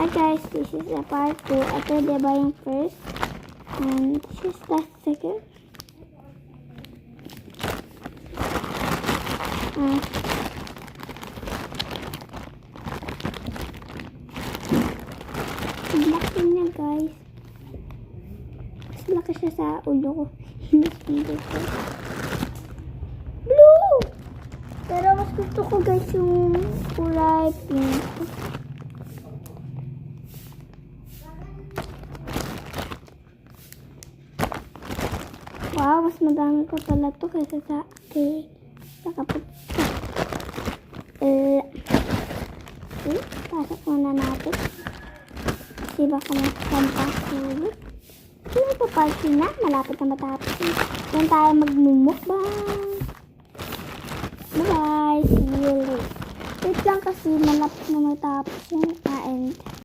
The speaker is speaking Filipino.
Hi guys, this is a part 2. Ito diba yung first? And this is the second. Laki niya guys. Mas laki siya sa ulo ko. Mas pindot ko. Blue! Pero mas gusto ko guys yung kulay pink. Wow, mas madami ko pala to kaysa sa kapit. Pasok muna natin. Kasi baka magkampas ulit. Sino pa party na? Malapit na matapos. Yan tayo magmumukbang. Bye-bye. See you later. Wait lang kasi malapit na matapos yung end.